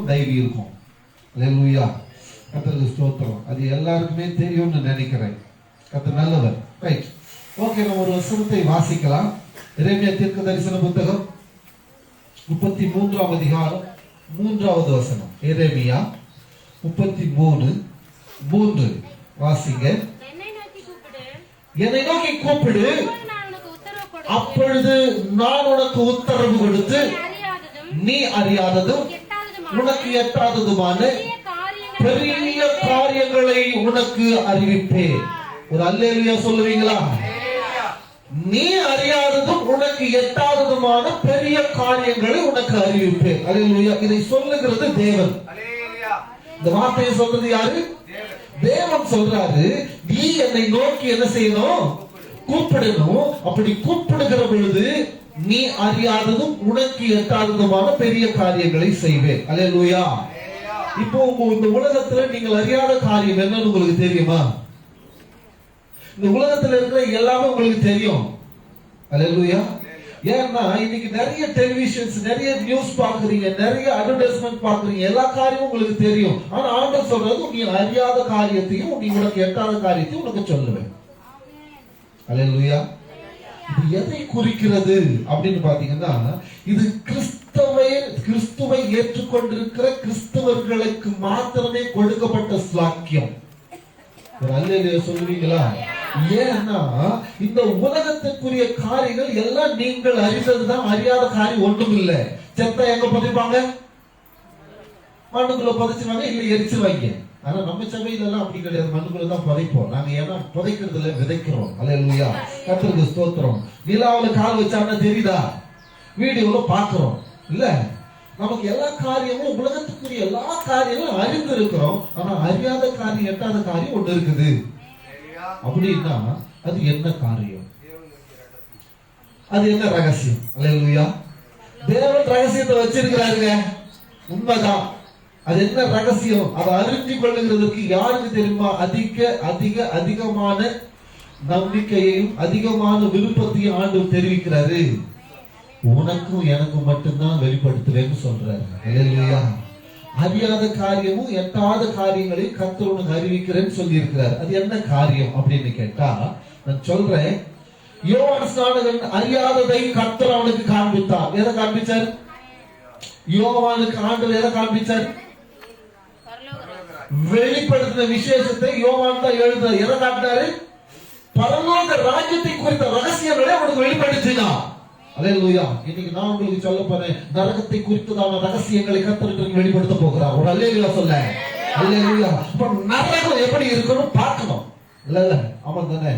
Diary இருக்கும். அல்லேலூயா, கர்த்தருக்கு ஸ்தோத்திரம். அது எல்லாருக்குமே தெரியும்னு நினைக்கிறேன். கர்த்தர் நல்லவர். ரைட், ஓகே, நம்ம ஒரு வசனத்தை வாசிக்கலாம். எரேமியா தீர்க்க தரிசன புத்தகம் 33ஆம் அதிகாரம் 3வது வசனம். எரேமியா 33:3 வாசிங்க. என்னை நோக்கி கூப்பிடு, அப்பொழுது நான் உனக்கு உத்தரவு கொடுத்து நீ அறியாததும் உனக்கு எட்டாததுமான பெரிய காரியங்களை உனக்கு அறிவிப்பேன். ஒரு அல்லேலூயா சொல்லுவீங்களா? நீ அறியாததும் உனக்கு எட்டாததுமான பெரிய காரியங்களை உனக்கு அறிவிப்பேன். அல்லேலூயா. இதை சொல்லுகிறது தேவன். இந்த வார்த்தையை சொல்றது யாரு? தேவன் சொல்றாரு, நீ என்னை நோக்கி என்ன செய்யணும்? கூப்பிடணும். அப்படி கூப்பிடுகிற பொழுது நீ அறியாததும் உனக்கு எட்டாததுமான பெரிய காரியங்களை செய்வேன். அல்லேலூயா. இப்போ இந்த உலகத்துல நீங்கள் அறியாத காரியம் என்னன்னு உங்களுக்கு தெரியுமா? இந்த உலகத்துல இருக்கிற எல்லாமே உங்களுக்கு தெரியும். அல்லேலூயா. ஏன்னா இன்னைக்கு நிறைய டெலிவிஷன்ஸ், நிறைய நியூஸ் பாக்குறீங்க, நிறைய அட்வர்டைஸ்மெண்ட் பாக்குறீங்க, எல்லா காரியமும் உங்களுக்கு தெரியும். ஆனா ஆண்டவர் சொல்றது, நீ அறியாத காரியத்தையும் நீ உனக்கு எட்டாத காரியத்தையும் உனக்கு சொல்லுவேன். அல்லேலூயா. இது எதை குறிக்கிறது அப்படின்னு பாத்தீங்கன்னா, இது கிறிஸ்துவை ஏற்றுக்கொண்டிருக்கிற கிறிஸ்தவர்களுக்கு மாத்திரமே கொடுக்கப்பட்ட ஸ்லாக்கியம். ஒரு அல்லேலூயா சொல்லுவீங்களா? ஏன்னா இந்த உலகத்துக்குரிய காரியங்கள் எல்லாம் நீங்கள் அறிந்ததுதான், அறியாத காரியம் ஒன்றும் இல்லை. செத்தா எங்க புதைப்பாங்க? மண்ணுக்குள்ள புதைச்சுவாங்க, இல்ல எரிச்சுவாங்க. ஆனா நம்ம சபையில எல்லாம் அப்படி கிடையாது. மண்ணுக்குள்ள தான் புதைப்போம் நாங்க. ஏன்னா புதைக்கிறதுல விதைக்கிறோம். அல்லேலூயா, கர்த்தருக்கு ஸ்தோத்திரம். நிலாவுல கால் வச்சான்னா தெரியுதா? வீடியோல பாக்குறோம் இல்ல? நமக்கு எல்லா காரியமும், உலகத்துக்குரிய எல்லா காரியங்களும் அறிந்து இருக்கிறோம். ஆனா அறியாத காரியம், எட்டாத காரியம் ஒன்று இருக்குது. அப்படின்னா அது என்ன காரியம்? அது என்ன ரகசியம்? அல்லேலூயா. தேவன் ரகசியத்தை வச்சிருக்கிறாருங்க, உண்மைதான். அது என்ன ரகசியம்? அதை அறிந்து கொள்ளுகிறதுக்கு யாருக்கு தெரியுமா? அதிகமான நம்பிக்கையையும் அதிகமான விருப்பத்தையும் ஆண்டவர் தெரிவிக்கிறாரு. உனக்கும் எனக்கும் மட்டும்தான் வெளிப்படுத்துவேன்னு சொல்றாரு. அல்லேலூயா. அறியாத காரியமும் எட்டாத காரியங்களை கர்த்தர் உனக்கு அறிவிக்கிறேன்னு சொல்லி இருக்கிறார். அது என்ன காரியம் அப்படின்னு கேட்டா, நான் சொல்றேன். யோவான் ஸ்நானகன் அறியாததை கர்த்தர் அவனுக்கு காண்பித்தார். எதை காண்பிச்சார்? யோவானுக்கு ஆண்டவர் எதை காண்பிச்சார்? வெளிப்படுத்தின விசேஷத்தை யோவான் தான் எழுதுறார். எதை காட்டினாரு? பரலோக ராஜ்யத்தை குறித்த ரகசியங்களை அவனுக்கு வெளிப்படுத்தினார். அல்லேலூயா. இன்னைக்கு நான் உங்களுக்கு சொல்ல போறேன், நரகத்தை குறித்ததான ரகசியங்களை கர்த்தர் வெளிப்படுத்த போகிறார். ஒரு அல்லேலூயா சொல்ல. அல்லேலூயா. அப்ப நரகம் எப்படி இருக்கணும் பார்க்கணும். இல்ல? ஆமா தானே?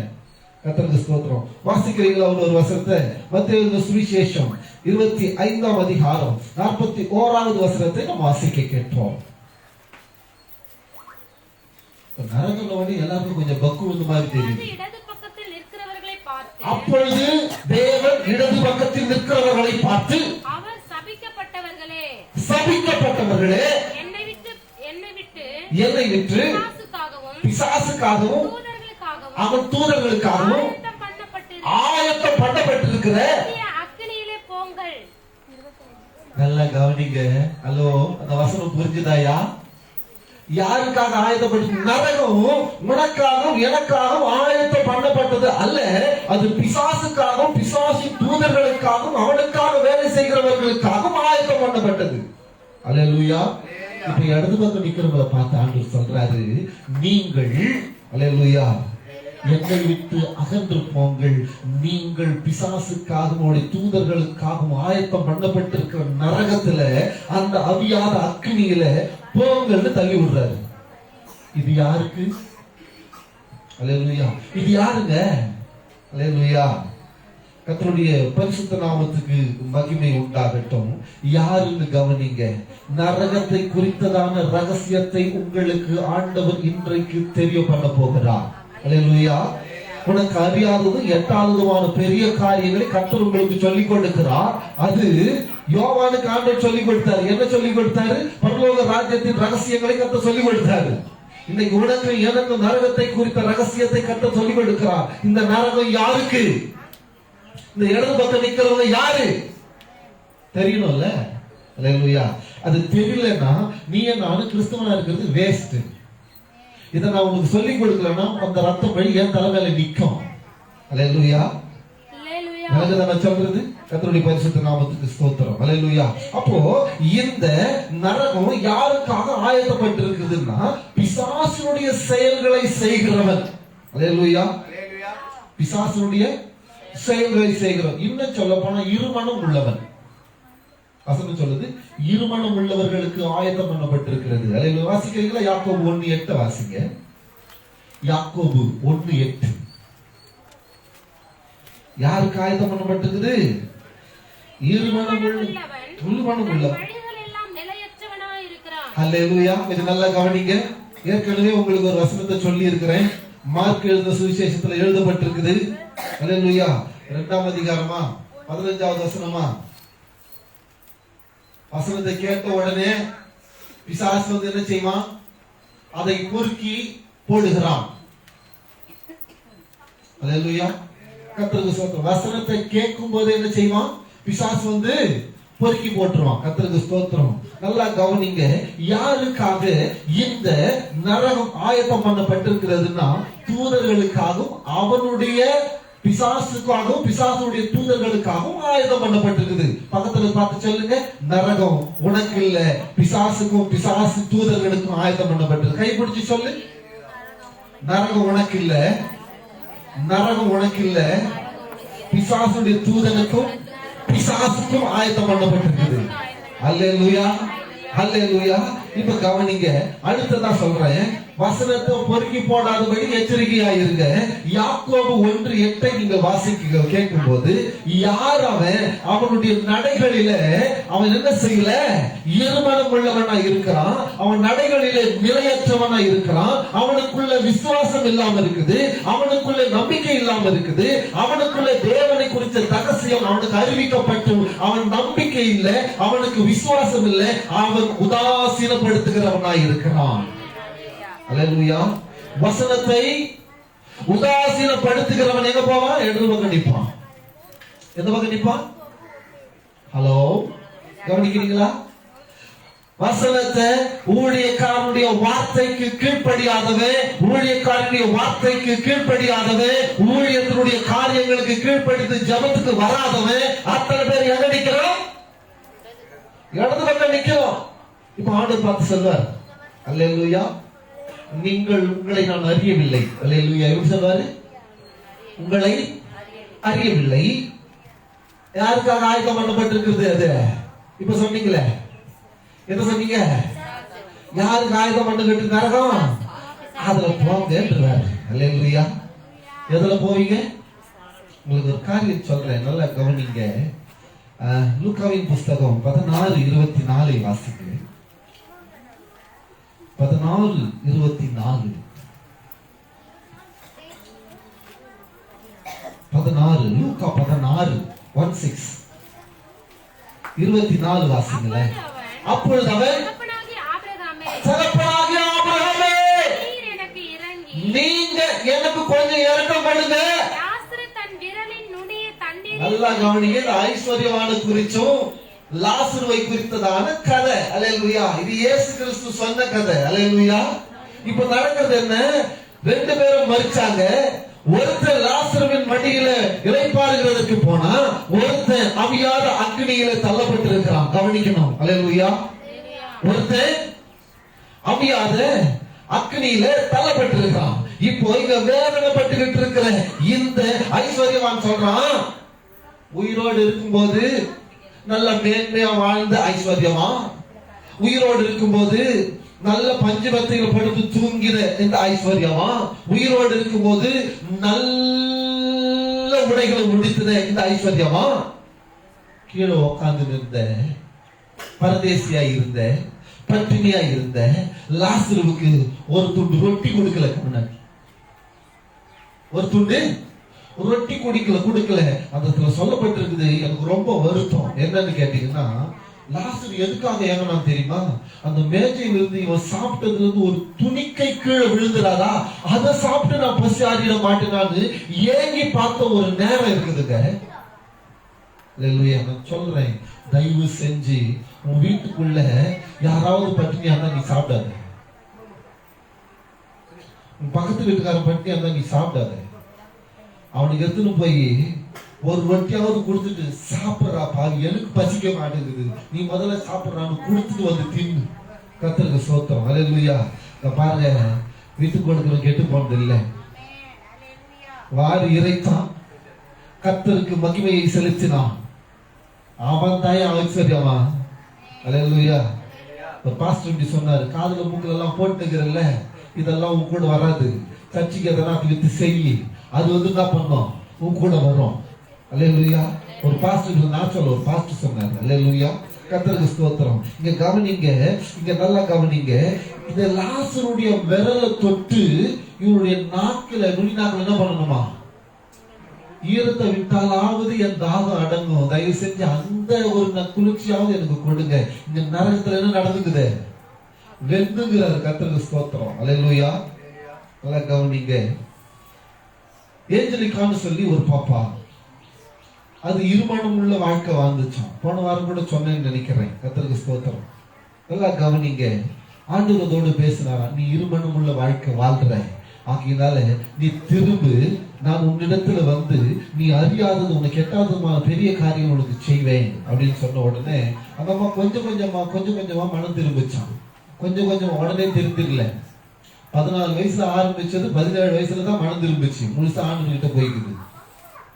கர்த்தருக்கு ஸ்தோத்திரம். வாசிக்கிறீங்களா ஒரு வசனத்தை? மத்தேயு சுவிசேஷம் 25ஆம் அதிகாரம் 41வது வசனத்தை நம்ம வாசிக்க கேட்போம். நரகம் வந்து எல்லாருக்கும் கொஞ்சம் பக்கு வந்து மாதிரி தெரியுது. அப்பொழுது தேவன் இடது பக்கத்தில் நிற்கிறவர்களை பார்த்து, அவர் சபிக்கப்பட்டவர்களே, என்னை விட்டு பிசாசுக்காகவும் அவன் தூதர்களுக்காகவும் ஆயத்தம் பண்ணப்பட்டிருக்கிற அக்கினியிலே போங்கள். நல்லா கவனிங்க. ஹலோ, அந்த வசனம் புரிஞ்சுதாயா? யாருக்காக ஆயத்தப்பட்டு? நரகம் உனக்காகவும் எனக்காகவும் ஆயத்தம் பண்ணப்பட்டது அல்ல. அது பிசாசுக்காகவும் பிசாசின் தூதர்களுக்காகவும் அவனுக்காக வேலை செய்கிறவர்களுக்காகவும் ஆயத்தம் பண்ணப்பட்டது. அல்லேலூயா. இப்ப இடது பக்கம் நிக்கிறவங்களை பார்த்து ஆண்டவர் சொல்றாரு, நீங்கள் அல்லேலூயா என்னை விட்டு அகன்று போங்கள். நீங்கள் பிசாசுக்காகவும் தூதர்களுக்காகவும் ஆயத்தம் பண்ணப்பட்டிருக்கிற நரகத்துல, அந்த அவியாத அக்னியில போங்கள்னு தள்ளி விடுறாரு. இது யாருக்கு? அல்லேலூயா. இது யாருங்க? அல்லேலூயா. கர்த்தருடைய பரிசுத்த நாமத்துக்கு மகிமை உண்டாகட்டும். யாருன்னு கவனிங்க. நரகத்தை குறித்ததான ரகசியத்தை உங்களுக்கு ஆண்டவர் இன்றைக்கு தெரிய பண்ண போகிறார். அல்லேலூயா. உனக்கு அறியாததும் எட்டாததுமான பெரிய காரியங்களை கர்த்தர் உங்களுக்கு சொல்லிக் கொடுக்கிறார். அது யோவானுக்கு ஆண்டவர் சொல்லிக் கொடுத்தாரு. என்ன சொல்லிக் கொடுத்தாரு? பரலோக ராஜ்யத்தின் ரகசியங்களை கர்த்தர் சொல்லிக் கொடுத்தாரு. இன்னைக்கு உனக்கு எனக்கு நரகத்தை குறித்த ரகசியத்தை கர்த்தர் சொல்லிக் கொடுக்கிறார். இந்த நரகம் யாருக்கு? இந்த இடது பக்கம் நிக்கிறவங்க யாரு தெரியணும்ல? அல்லேலூயா. அது தெரியலன்னா நீ நானும் கிறிஸ்தவனா இருக்கிறது வேஸ்ட். இதை நான் உங்களுக்கு சொல்லிக் கொடுக்கலன்னா அந்த ரத்தம் வழி என் தலைமையில நிற்கும். அல்லேலூயா. நான் சொல்றது கர்த்தருடைய பரிசுத்த நாமத்துக்கு ஸ்தோத்திரம். அல்லேலூயா. அப்போ இந்த நரகம் யாருக்காக ஆயத்தப்பட்டிருக்குதுன்னா பிசாசுடைய செயல்களை செய்கிறவன். அல்லேலூயா. பிசாசுடைய செயல்களை செய்கிறவன். இன்னும் சொல்ல போனா இருமனம் உள்ளவன். வசனம் சொல்லுது இருமனம் உள்ளவர்களுக்கு ஆயத்தம் பண்ணப்பட்டிருக்கிறது. அல்லேலூயா. வாசிக்கிறீங்களா? யாக்கோபு 1:8 வாசிங்க. யாக்கோபு 1:8. யாருக்கு ஆயத்தம் பண்ணப்பட்டிருக்குது? இருமனம் உள்ளவன். அல்லேலூயா. இது நல்லா கவனிங்க. ஏற்கனவே உங்களுக்கு ஒரு வசனத்தை சொல்லி இருக்கிறேன். மார்க் எழுதின சுவிசேஷத்துல எழுதப்பட்டிருக்குது. அல்லேலூயா. 2ஆம் அதிகாரமா 15வது வசனமா? வசனத்தை கேட்ட உடனே பிசாசு வந்து என்ன செய்வான்? அதை பொறுக்கி போடுகிறான். அல்லேலூயா. கர்த்தருக்கு ஸ்தோத்திரம். வசனத்தை கேட்கும் போது என்ன செய்வான்? பிசாசு வந்து பொறுக்கி போட்டுருவான். கர்த்தருக்கு ஸ்தோத்திரம். நல்லா கவனிங்க. யாருக்காக இந்த நரகம் ஆயத்தம் பண்ணப்பட்டிருக்கிறதுனா தூதர்களுக்காகவும் அவனுடைய பிசாசுக்காகவும் பிசாசுடைய தூதர்களுக்காகவும் ஆயத்தம் பண்ணப்பட்டிருக்குது. பக்கத்துல பார்த்து சொல்லுங்க, நரகம் உனக்கு இல்ல, பிசாசுக்கும் பிசாசு தூதர்களுக்கும் ஆயத்தம் பண்ணப்பட்டிருக்கு. கைப்பிடிச்சு சொல்லு, நரகம் உனக்கு இல்ல, நரகம் உனக்கு இல்ல, பிசாசுடைய தூதனுக்கும் பிசாசுக்கும் ஆயத்தம் பண்ணப்பட்டிருக்குது. அல்லேலூயா. அல்லேலூயா. இப்ப கவனிங்க. அடுத்ததா சொல்றேன், வசனத்தை பொறுக்கி போடாதபடி எச்சரிக்கையா இருங்க. யாக்கோபு 1:8 நீங்க வாசிக்க கேட்கும் போது யார் அவன்? அவனுடைய நடைகளில அவன் என்ன செய்யல? இருமனம் உள்ளவனா இருக்கிறான். அவன் நடைகளில நிலையற்றவனா இருக்கிறான். அவனுக்குள்ள விசுவாசம் இல்லாம இருக்குது. அவனுக்குள்ள நம்பிக்கை இல்லாம இருக்குது. அவனுக்குள்ள தேவனை குறித்த ரகசியம் அவனுக்கு அறிவிக்கப்பட்டு அவன் நம்பிக்கை இல்லை, அவனுக்கு விசுவாசம் இல்லை, அவன் உதாசீனப்படுத்துகிறவனா இருக்கிறான். அல்லேலூயா. வசனத்தை உதாசீனப்படுத்துகிறவன் எங்க போவான்? இடது பக்கம் நிற்பான். எந்த பக்கம் நிற்பான்? ஹலோ, கவனிக்கிறீங்களா? வசனத்தை ஊழியக்காரனுடைய வார்த்தைக்கு கீழ்ப்படியாதவன், ஊழியக்காரனுடைய வார்த்தைக்கு கீழ்ப்படியாதவன், ஊழியத்தினுடைய காரியங்களுக்கு கீழ்ப்படித்து ஜபத்துக்கு வராதவன் அத்தனை பேர் எங்க நிற்கிறோம்? இடது பக்கம் நிற்கிறோம். இப்ப ஆண்டவர் பார்த்து சொல்வார், அல்லேலூயா, உங்களை நான் அறியவில்லை. அல்லேலூயா. எப்படி சொல்வாரு? உங்களை அறியவில்லை. யாருக்காக ஆயத்தம் பண்ணப்பட்டிருக்கிறது அது? இப்ப சொன்னீங்களே, என்ன சொன்னீங்க? யாருக்கு ஆயத்தம் பண்ணிட்டு நரகம்? அதுல போங்கன்றாரு. அல்லேலூயா. எதுல போவீங்க? உங்களுக்கு ஒரு காரியம் சொல்றேன், நல்லா கவனிங்க. லூக்காவின் புஸ்தகம் 16:24 வாசிக்கிறேன். 16:24. 16 லூக்கா 16:16 24 வாசிங்களேன். அப்பொழுது அவன், தகப்பனாகிய ஆபிரகாமே, நீங்க எனக்கு கொஞ்சம் இரக்கம் பண்ணுங்க. நல்லா கவனிங்க. ஐஸ்வர்யவான குறிச்சும் லாசருவை குறித்ததான கதை. அல்லேலூயா. இது இயேசு கிறிஸ்து சொன்ன கதை. அல்லேலூயா. இப்ப நடக்கிறது என்ன? 2 பேரும் மரிச்சாங்க. ஒருத்தன் லாசருவின் மடியில இளைப்பாறுகிறதுக்கு போனா, ஒருத்தன் அவியாத அக்னியில தள்ளப்பட்டிருக்கிறான். கவனிக்கணும். அல்லேலூயா. ஒருத்தன் அவியாத அக்னியில தள்ளப்பட்டிருக்கிறான். இப்போ இங்க வேதனைப்பட்டுக்கிட்டு இருக்கிற இந்த ஐஸ்வர்யவான் சொல்றான், உயிரோடு இருக்கும்போது நல்ல மேன்மையா வாழ்ந்த ஐஸ்வர்யமா, உயிரோடு இருக்கும்போது நல்ல பஞ்சபத்திரிகள் படுத்து தூங்கிற இந்த ஐஸ்வர்யமா, உயிரோடு இருக்கும்போது நல்ல உடைகளை முடித்தத இந்த ஐஸ்வர்யமா, கீழே உட்கார்ந்து இருந்த பரதேசியா இருந்த பட்டினியா இருந்த லாசருவுக்கு ஒரு துண்டு ரொட்டி கொடுக்கல. முன்னாடி ஒரு துண்டு ரொட்டி கொடுக்கல. அந்த சொல்லப்பட்டிருக்குது. எனக்கு ரொம்ப வருத்தம். என்னன்னு கேட்டீங்கன்னா, லாசரு எதுக்காக ஏன்னா தெரியுமா? அந்த மேஜையில இருந்து இவன் சாப்பிட்டதுல இருந்து ஒரு துணிக்கை கீழே விழுந்துடாதா, அதை சாப்பிட்டு நான் பசி ஆடிட மாட்டேனான்னு ஏங்கி பார்த்த ஒரு நேரம் இருக்குதுங்க. நான் சொல்றேன், தயவு செஞ்சு உன் வீட்டுக்குள்ள யாராவது பட்டினியா இருந்தா நீ சாப்பிடாத. உன் பக்கத்து வீட்டுக்காரன் பட்டினியா இருந்தா நீ சாப்பிடாத. அவனுக்கு எடுத்துன்னு போய் ஒரு ரொட்டியாவது கொடுத்துட்டு, சாப்பிட்றா பாவி, எனக்கு பசிக்க மாட்டேங்குது, நீ முதல்ல சாப்பிட்றான்னு கொடுத்துட்டு வந்து தின்னு. கர்த்தருக்கு ஸ்தோத்திரம். அல்லேலூயா. பாருங்க, வீட்டுக்கு கொடுக்கிற கெட்டு போனது இல்லை. வாரி இறைத்தான், கர்த்தருக்கு மகிமையை செலுத்தினான். அவன் தாயே ஆச்சரியமா. அல்லேலூயா. ஒரு பாஸ்டர் இப்படி சொன்னாரு, காதுல மூக்குல எல்லாம் போட்டுக்கிறல்ல, இதெல்லாம் உன் கூட வராது, சர்ச்சைக்கு எதனா வித்து செய்யி, அது வந்து என்ன பண்ணும், உன் கூட வரும். அல்லேலூயா. ஒரு பாஸ்டர் நான் சொல்ல, ஒரு பாஸ்டர் சொன்னாரு. அல்லேலூயா. கர்த்தருக்கு ஸ்தோத்திரம். இங்க கவனிங்க, இங்க நல்லா கவனிங்க. இந்த லாசருடைய விரலை தொட்டு இவருடைய நாக்குல, நுனி நாக்குல என்ன பண்ணணுமா, ஈரத்தை விட்டாலாவது என் தாகம் அடங்கும், தயவு செஞ்சு அந்த ஒரு குளிர்ச்சியாவது எனக்கு கொடுங்க. இந்த நரகத்துல என்ன நடந்துக்குது, வெந்துங்கிறாரு. கர்த்தருக்கு ஸ்தோத்திரம். அல்லேலூயா. நல்லா கவனிங்க. ஏஞ்சலிக்கான்னு சொல்லி ஒரு பாப்பா, அது இருமணம் உள்ள வாழ்க்கை வாழ்ந்துச்சான். போன வாரம் கூட சொன்னேன்னு நினைக்கிறேன். கர்த்தருக்கு ஸ்தோத்திரம். நல்லா கவனிங்க. ஆண்டவரோடு பேசினாரா, நீ இருமணம் உள்ள வாழ்க்கை வாழ்ற, ஆகியனால நீ திரும்பு, நான் உன்னிடத்துல வந்து நீ அறியாதது உனக்கு எட்டாததுமான பெரிய காரியம் உனக்கு செய்வேன் அப்படின்னு சொன்ன உடனே அந்த அம்மா கொஞ்சம் கொஞ்சமா மனம் திரும்பிச்சான். கொஞ்சம் உடனே திருந்திரல. 14 வயசுல ஆரம்பிச்சது 17 வயசுல தான் மனம் திரும்பிச்சு. முழுசா ஆண்டு கிட்ட போய்க்குது.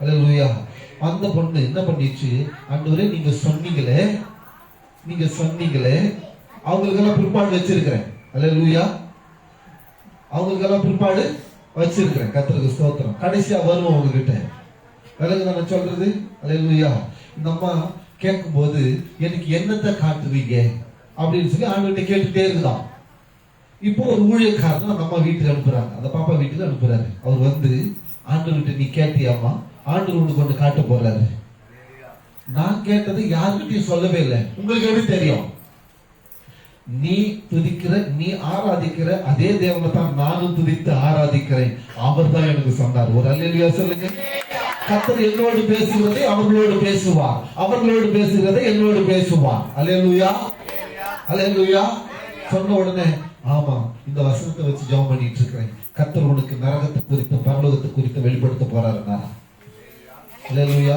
அல்லேலூயா. அந்த பொண்ணு என்ன பண்ணிச்சு, ஆண்டவரே நீங்க சொன்னீங்களே அவங்களுக்கெல்லாம் பிற்பாடு வச்சிருக்கிறேன். அல்லேலூயா. அவங்களுக்கெல்லாம் பிற்பாடு வச்சிருக்கிறேன். கர்த்தருக்கு ஸ்தோத்திரம். கடைசியா வருவோம் உங்ககிட்ட. விலகு நான் சொல்றது. அல்லேலூயா. இந்த அம்மா கேட்கும் போது எனக்கு என்னத்தை காட்டுவீங்க அப்படின்னு சொல்லி ஆண்டவர்கிட்ட கேட்டுட்டே இருக்குதான். இப்போ ஒரு ஊழியக்காரன் அந்த அம்மா வீட்டுக்கு அனுப்புறாங்க, அந்த பாப்பா வீட்டுக்கு அனுப்புறாரு. அவர் வந்து ஆண்டவர்கிட்ட நீ கேட்டியாமா, ஆண்டவர் உனக்கு கொண்டு காட்ட போறாரு. நான் கேட்டது யாருக்கிட்டையும் சொல்லவே இல்லை. உங்களுக்கு எப்படி தெரியும்? நீ துதிக்கிற, நீ ஆராதிக்கிற அதே தேவனை தான் நானும் துதித்து ஆராதிக்கிறேன், அவர் தான் எனக்கு சொன்னார். ஒரு அல்லேலூயா சொல்லுங்க. கர்த்தர் என்னோடு பேசுகிறதை அவர்களோடு பேசுவார், அவர்களோடு பேசுகிறதை என்னோடு பேசுவார். அல்லேலூயா. அல்லேலூயா. சொன்ன உடனே ஆமா, இந்த வசனத்தை வச்சு ஜெபம் பண்ணிட்டு இருக்கிறேன். கர்த்தர் உனக்கு நரகத்தை குறித்த பரலோகத்தை குறித்து வெளிப்படுத்த போறாருன்னா. அல்லேலூயா.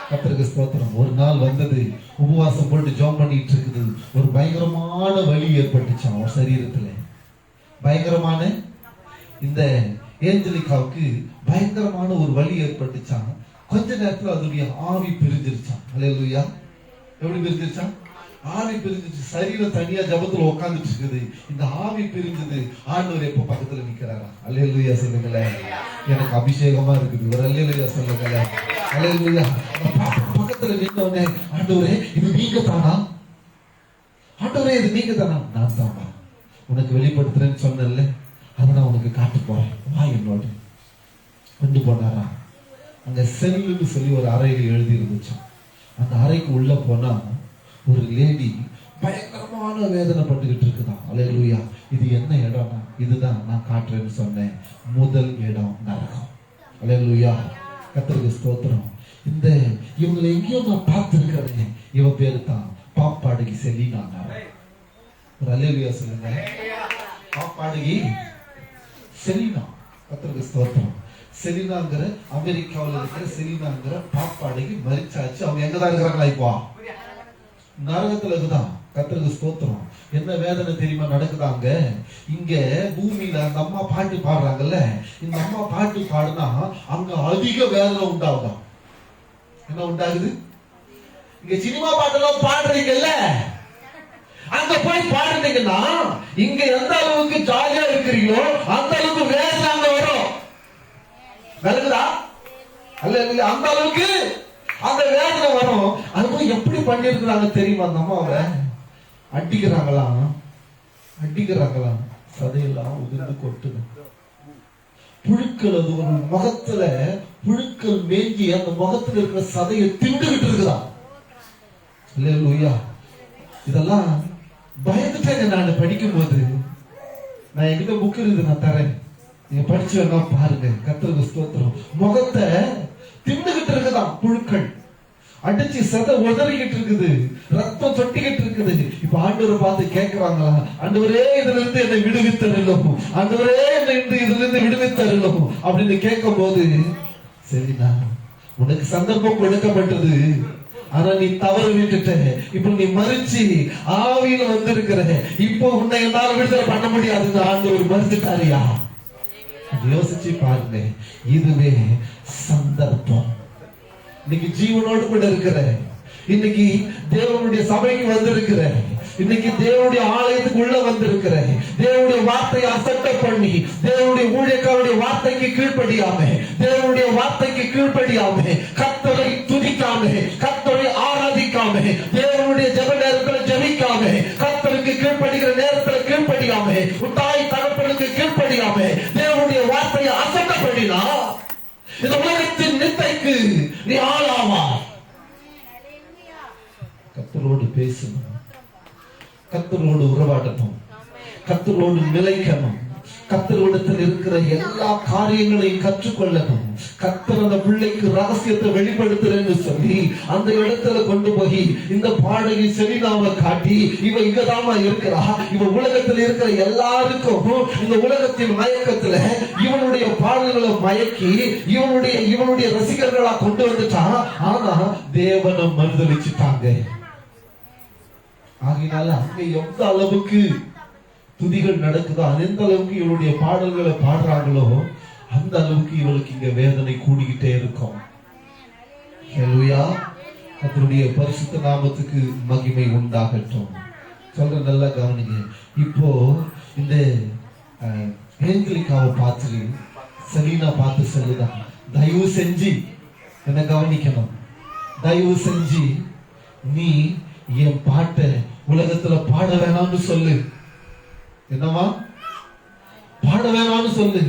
கர்த்தருக்கு ஸ்தோத்திரம். ஒரு நாள் வந்தது, உபவாசம் போட்டு ஜெபம் பண்ணிட்டு இருக்குது. ஒரு பயங்கரமான வலி ஏற்பட்டுச்சான் அவர் சரீரத்துல. பயங்கரமான, இந்த ஏஞ்சலிக்காவுக்கு பயங்கரமான ஒரு வலி ஏற்பட்டுச்சான். கொஞ்ச நேரத்துல அதனுடைய ஆவி பிரிஞ்சிருச்சான். அல்லேலூயா. எப்படி பிரிஞ்சிருச்சான்? ஆவி பிரிஞ்சிச்சு. சரீரம் தனியா ஜபத்துல உட்கார்ந்துட்டு இருக்குது. இந்த ஆவி பிரிஞ்சது. ஆண்டவர் எப்ப பக்கத்துல நிக்கிறாரா? அல்லேலூயா சொல்லுங்களேன். எனக்கு அபிஷேகமா இருக்குது. ஒரு அல்லேலூயா சொல்லுங்களேன். அல்லேலூயா. பக்கத்துல நின்னவனே, ஆண்டவரே இது நீங்க தானா? ஆண்டவரே இது நீங்க தானா? நான் தான்பா, உனக்கு வெளிப்படுத்துறேன்னு சொன்னேன்ல, அதை நான் உனக்கு காட்ட போறேன், வா என்னோடு. கொண்டு போனாரா. அங்க செல்லுன்னு சொல்லி ஒரு அறையில எழுதி இருந்துச்சான். அந்த அறைக்கு உள்ள போனா ஒரு லேடி பயங்கரமான வேதனை பட்டுக்கிட்டு இருக்குதான். அல்லேலூயா. இது என்ன இடம்னா, இதுதான் நான் காட்டுறேன்னு சொன்னேன், முதல் இடம் நரகம். அல்லேலூயா. கர்த்தருக்கு ஸ்தோத்திரம். இந்த இவங்களை எங்கேயோ நான் பார்த்திருக்கிறேன். இவ பேரு தான் பாப்பாடகி செலினா. ஒரு அல்லேலூயா சொல்லுங்க. பாப்பாடகி செலினா. கர்த்தருக்கு ஸ்தோத்திரம். செலினாங்கிற அமெரிக்காவில் இருக்கிற செலினாங்கிற பாப்பாடகி மரிச்சாச்சு. அவங்க எங்கதான் இருக்கிறாங்களா? இப்போ நரகத்துல இருக்குதான். கர்த்தருக்கு ஸ்தோத்திரம். என்ன வேதனை தெரியுமா நடக்குதாங்க? இங்க பூமியில அந்த அம்மா பாட்டு பாடுறாங்கல்ல, இந்த அம்மா பாட்டு பாடுனா அங்க அதிக வேதனை உண்டாகுதான். என்ன உண்டாகுது? இங்க சினிமா பாட்டெல்லாம் பாடுறீங்கல்ல, அங்க போய் பாடுறீங்கன்னா இங்க எந்த அளவுக்கு ஜாலியா இருக்கிறீங்களோ அந்த அளவுக்கு வேதனை அங்க வரும். விளங்குதா? அல்ல, அந்த அளவுக்கு அந்த வேதனை வரும். அது எப்படி பண்ணிருக்கிறாங்க தெரியுமா? அந்த அம்மாவை அடிக்கிறாங்களாம், சதையெல்லாம் உதிர்ந்து கொட்டுது. புழுக்கள், அது ஒரு முகத்துல புழுக்கள் மேஞ்சி அந்த முகத்துல இருக்கிற சதையை திண்டுகிட்டு இருக்குதான். அல்லேலூயா. இதெல்லாம் பயந்துட்டேங்க நான் படிக்கும் போது. நான் என்கிட்ட புக் இருக்குது, நான் தரேன், நீங்க படிச்சு வேணா பாருங்க. கர்த்தருக்கு ஸ்தோத்திரம். முகத்தை திண்டுகிட்டு இருக்குதான் புழுக்கள். அடிச்சு சதை உதறிக்கிட்டு இருக்குது, ரத்தம் சொட்டிக்கிட்டு இருக்குது. இப்ப ஆண்டவரை பார்த்து கேட்கிறாங்களா, ஆண்டவரே இதுல இருந்து என்னை விடுவித்தருளும், ஆண்டவரே என்னை இதுல இருந்து விடுவித்தருளும் அப்படின்னு கேட்கும் போது, சரிண்ணா உனக்கு சந்தர்ப்பம் கொடுக்கப்பட்டது, ஆனா நீ தவறு விட்டுட்ட, இப்ப நீ மறிச்சு ஆவியில வந்திருக்கிற, இப்போ உன்னை என்னால விடுதலை பண்ண முடியாதுன்னு ஆண்டவர் மறுத்துட்டாரியா? யோசிச்சு பாருங்க. இதுவே சந்தர்ப்பம். இன்னைக்கு ஜீவனோடு கூட இருக்கிற, இன்னைக்கு தேவனுடைய சபைக்கு வந்திருக்கிற, இன்னைக்கு தேவனுடைய ஆலயத்துக்கு உள்ள வந்திருக்கிற, தேவனுடைய வார்த்தையை அசட்டை பண்ணி தேவனுடைய ஊழியக்காரருடைய வார்த்தைக்கு கீழ்ப்படியாம, தேவனுடைய வார்த்தைக்கு கீழ்ப்படியாம, கர்த்தரை துதிக்காம, கர்த்தரை ஆராதிக்காம, தேவனுடைய ஜெப நேரத்தில் ஜெபிக்காம, கர்த்தருக்கு கீழ்ப்படுகிற நேரத்தில் கீழ்ப்படியாம, தாய் தகப்பனுக்கு கீழ்ப்படியாம, தேவனுடைய வார்த்தையை அசட்டை பண்ணினா இந்த உலகத்தின் நிந்தைக்கு நீ ஆளாவா? கர்த்தரோடு பேசணும், கர்த்தரோடு உறவாடணும், கர்த்தரோடு நிலைக்கணும், கர்த்தரோடத்தில் இருக்கிற எல்லா காரியங்களையும் கற்றுக்கொள்ளணும். கர்த்தர் அந்த பிள்ளைக்கு ரகசியத்தை வெளிப்படுத்துறேன்னு சொல்லி அந்த இடத்துல கொண்டு போய் இந்த பாடகை செலினாவை காட்டி, இவ இங்கதாமா இருக்கிறா, இவ உலகத்தில் இருக்கிற எல்லாருக்கும் இந்த உலகத்தின் மயக்கத்துல இவனுடைய பாடல்களை மயக்கி இவனுடைய ரசிகர்களா கொண்டு வந்துட்டான். ஆனா தேவனை மறுதளிச்சுட்டாங்க. ஆகினால அங்க எந்த அளவுக்கு துதிகள் நடக்குதோ, எந்த அளவுக்கு இவளுடைய பாடல்களை பாடுறாங்களோ அந்த அளவுக்கு இவளுக்கு இங்க வேதனை கூடிக்கிட்டே இருக்கும். ஹல்லேலூயா. கர்த்தருடைய பரிசுத்த நாமத்துக்கு மகிமை உண்டாகட்டும். சொல்ற நல்லா கவனிங்க. இப்போ இந்த ஏஞ்சலிக்காவை பார்த்து செலீனா பார்த்து சொல்லுதான், தயவு செஞ்சு என்ன கவனிக்கணும், தயவு செஞ்சு நீ என் பாட்டை உலகத்துல பாட வேணாம்னு சொல்லு. என்னவா? பாட வேணாம்னு சொல்லு.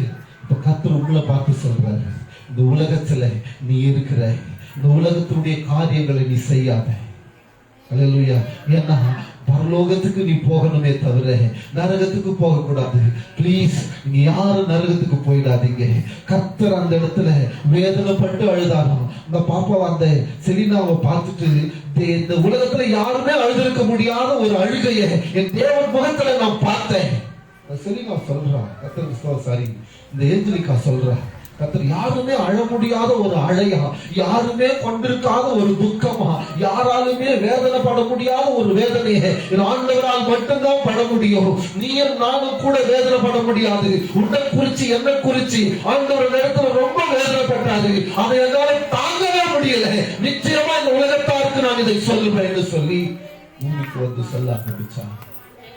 இப்ப கர்த்தர் உங்களை பார்த்து சொல்றாரு, இந்த உலகத்துல நீ இருக்கிற, இந்த உலகத்தினுடைய காரியங்களை நீ செய்யாத. அல்லேலூயா. ஏன்னா பரலோகத்துக்கு நீ போகணுமே தவிர நரகத்துக்கு போக கூடாது. பிளீஸ், நீங்க யாரும் நரகத்துக்கு போயிடாதீங்க. கர்த்தர் அந்த இடத்துல வேதனைப்பட்டு அழுதாராம். இந்த பாப்பா அந்த செலினாவை பார்த்துட்டு, இந்த உலகத்துல யாருமே அழுதிருக்க முடியாத ஒரு அழுகைய என் தேவன் முகத்துல நான் பார்த்தேன். செலினா சொல்றா, கர்த்தர் சாரி இந்த ஏஞ்சலிக்கா சொல்றா, கர்த்தர் யாருமே அழ முடியாத ஒரு அழையா, யாருமே கொண்டிருக்காத ஒரு துக்கமா, யாராலுமே வேதனைப்பட முடியாத ஒரு வேதனையை ஆண்டவரால் மட்டும்தான் பட முடியும். நீயும் நானும் கூட வேதனைப்பட முடியாது. உன்னை குறிச்சு என்ன குறிச்சு ஆண்டவர் நேரத்துல ரொம்ப வேதனைப்பட்டாரு. அதை என்னால தாங்கவே முடியல. நிச்சயமா இந்த உலகத்தாருக்கு நான் இதை சொல்லுவேன் சொல்லி உங்களுக்கு வந்து சொல்ல ஆரம்பிச்சான்.